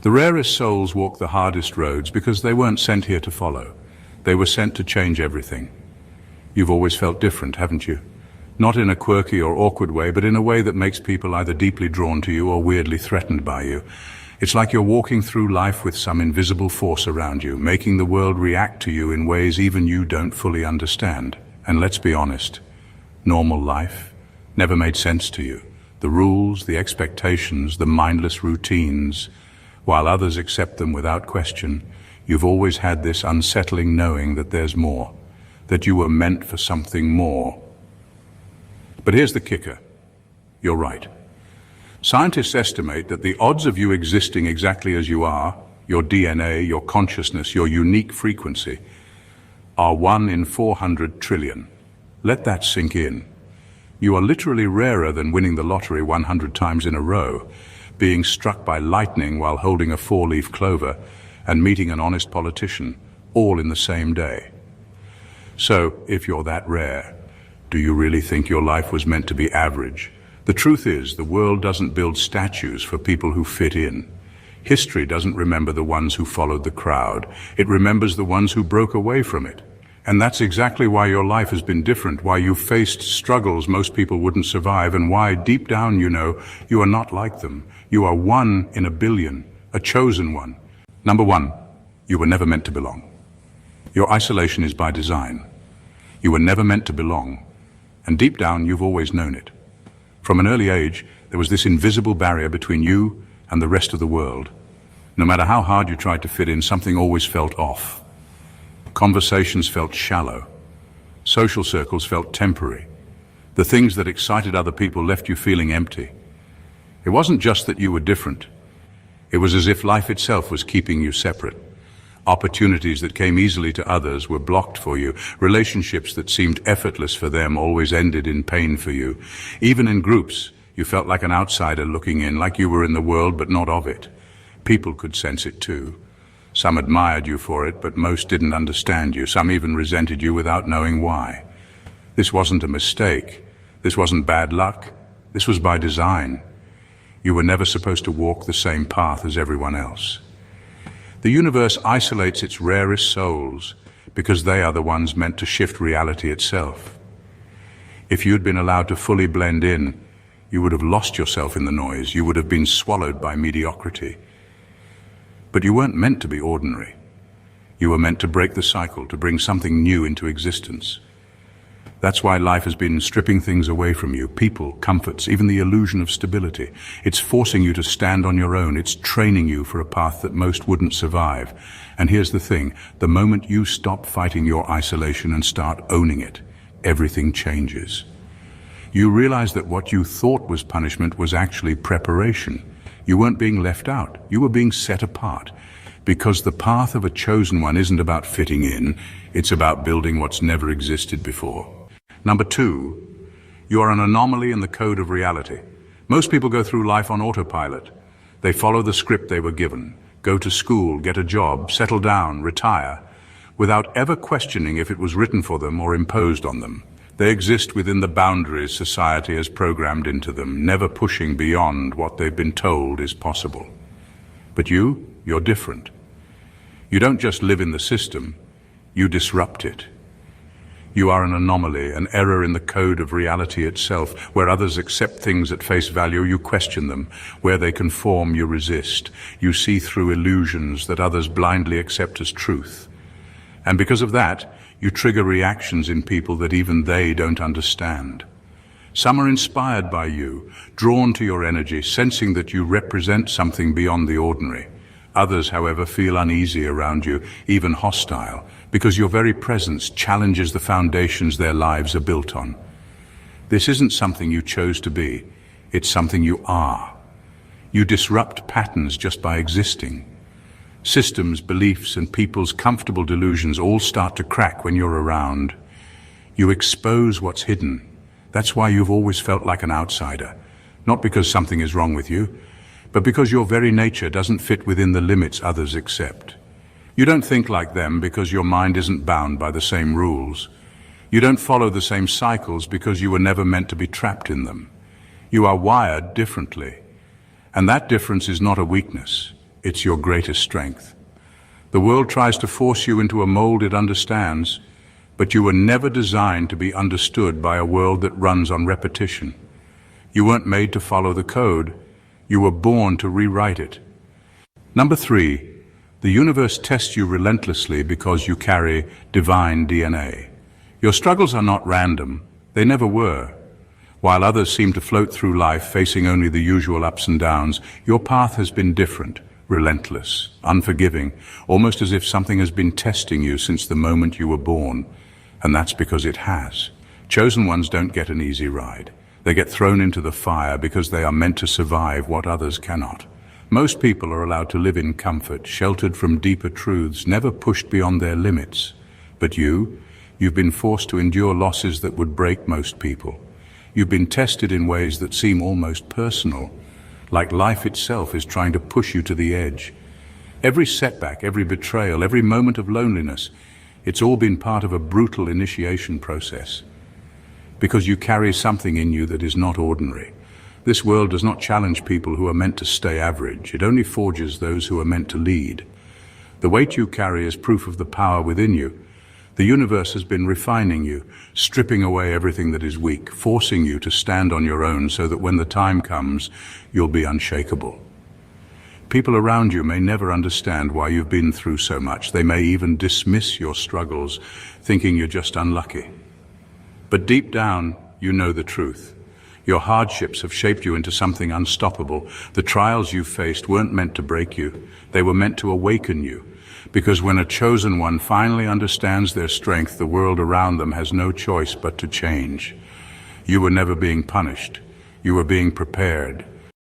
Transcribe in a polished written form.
The rarest souls walk the hardest roads because they weren't sent here to follow. They were sent to change everything. You've always felt different, haven't you? Not in a quirky or awkward way, but in a way that makes people either deeply drawn to you or weirdly threatened by you. It's like you're walking through life with some invisible force around you, making the world react to you in ways even you don't fully understand. And let's be honest, normal life never made sense to you. The rules, the expectations, the mindless routines, while others accept them without question, you've always had this unsettling knowing that there's more, that you were meant for something more. But here's the kicker. You're right. Scientists estimate that the odds of you existing exactly as you are, your DNA, your consciousness, your unique frequency, are 1 in 400 trillion. Let that sink in. You are literally rarer than winning the lottery 100 times in a row, being struck by lightning while holding a 4-leaf clover, and meeting an honest politician, all in the same day. So, if you're that rare, do you really think your life was meant to be average? The truth is, the world doesn't build statues for people who fit in. History doesn't remember the ones who followed the crowd. It remembers the ones who broke away from it. And that's exactly why your life has been different, why you've faced struggles most people wouldn't survive, and why deep down you know you are not like them. You are 1 in a billion, a chosen one. Number 1, you were never meant to belong. Your isolation is by design. You were never meant to belong, and deep down you've always known it. From an early age, there was this invisible barrier between you and the rest of the world. No matter how hard you tried to fit in, something always felt off. Conversations felt shallow. Social circles felt temporary. The things that excited other people left you feeling empty. It wasn't just that you were different. It was as if life itself was keeping you separate. Opportunities that came easily to others were blocked for you. Relationships that seemed effortless for them always ended in pain for you. Even in groups, you felt like an outsider looking in, like you were in the world but not of it. People could sense it too. Some admired you for it, but most didn't understand you. Some even resented you without knowing why. This wasn't a mistake. This wasn't bad luck. This was by design. You were never supposed to walk the same path as everyone else. The universe isolates its rarest souls because they are the ones meant to shift reality itself. If you'd been allowed to fully blend in, you would have lost yourself in the noise. You would have been swallowed by mediocrity. But you weren't meant to be ordinary. You were meant to break the cycle, to bring something new into existence. That's why life has been stripping things away from you, people, comforts, even the illusion of stability. It's forcing you to stand on your own. It's training you for a path that most wouldn't survive. And here's the thing, the moment you stop fighting your isolation and start owning it, everything changes. You realize that what you thought was punishment was actually preparation. You weren't being left out, you were being set apart. Because the path of a chosen one isn't about fitting in, it's about building what's never existed before. Number 2, you are an anomaly in the code of reality. Most people go through life on autopilot. They follow the script they were given, go to school, get a job, settle down, retire, without ever questioning if it was written for them or imposed on them. They exist within the boundaries society has programmed into them, never pushing beyond what they've been told is possible. But you're different. You don't just live in the system, you disrupt it. You are an anomaly, an error in the code of reality itself. Where others accept things at face value, you question them. Where they conform, you resist. You see through illusions that others blindly accept as truth. And because of that, you trigger reactions in people that even they don't understand. Some are inspired by you, drawn to your energy, sensing that you represent something beyond the ordinary. Others, however, feel uneasy around you, even hostile, because your very presence challenges the foundations their lives are built on. This isn't something you chose to be, it's something you are. You disrupt patterns just by existing. Systems, beliefs, and people's comfortable delusions all start to crack when you're around. You expose what's hidden. That's why you've always felt like an outsider, not because something is wrong with you, but because your very nature doesn't fit within the limits others accept. You don't think like them because your mind isn't bound by the same rules. You don't follow the same cycles because you were never meant to be trapped in them. You are wired differently. And that difference is not a weakness, It's your greatest strength. The world tries to force you into a mold it understands, but you were never designed to be understood by a world that runs on repetition. You weren't made to follow the code. You were born to rewrite it. Number 3, the universe tests you relentlessly because you carry divine DNA. Your struggles are not random. They never were. While others seem to float through life facing only the usual ups and downs, your path has been different, relentless, unforgiving, almost as if something has been testing you since the moment you were born. And that's because it has. Chosen ones don't get an easy ride. They get thrown into the fire because they are meant to survive what others cannot. Most people are allowed to live in comfort, sheltered from deeper truths, never pushed beyond their limits. But you've been forced to endure losses that would break most people. You've been tested in ways that seem almost personal, like life itself is trying to push you to the edge. Every setback, every betrayal, every moment of loneliness, it's all been part of a brutal initiation process. Because you carry something in you that is not ordinary. This world does not challenge people who are meant to stay average. It only forges those who are meant to lead. The weight you carry is proof of the power within you. The universe has been refining you, stripping away everything that is weak, forcing you to stand on your own so that when the time comes, you'll be unshakable. People around you may never understand why you've been through so much. They may even dismiss your struggles, thinking you're just unlucky. But deep down, you know the truth. Your hardships have shaped you into something unstoppable. The trials you faced weren't meant to break you. They were meant to awaken you. Because when a chosen one finally understands their strength, the world around them has no choice but to change. You were never being punished. You were being prepared.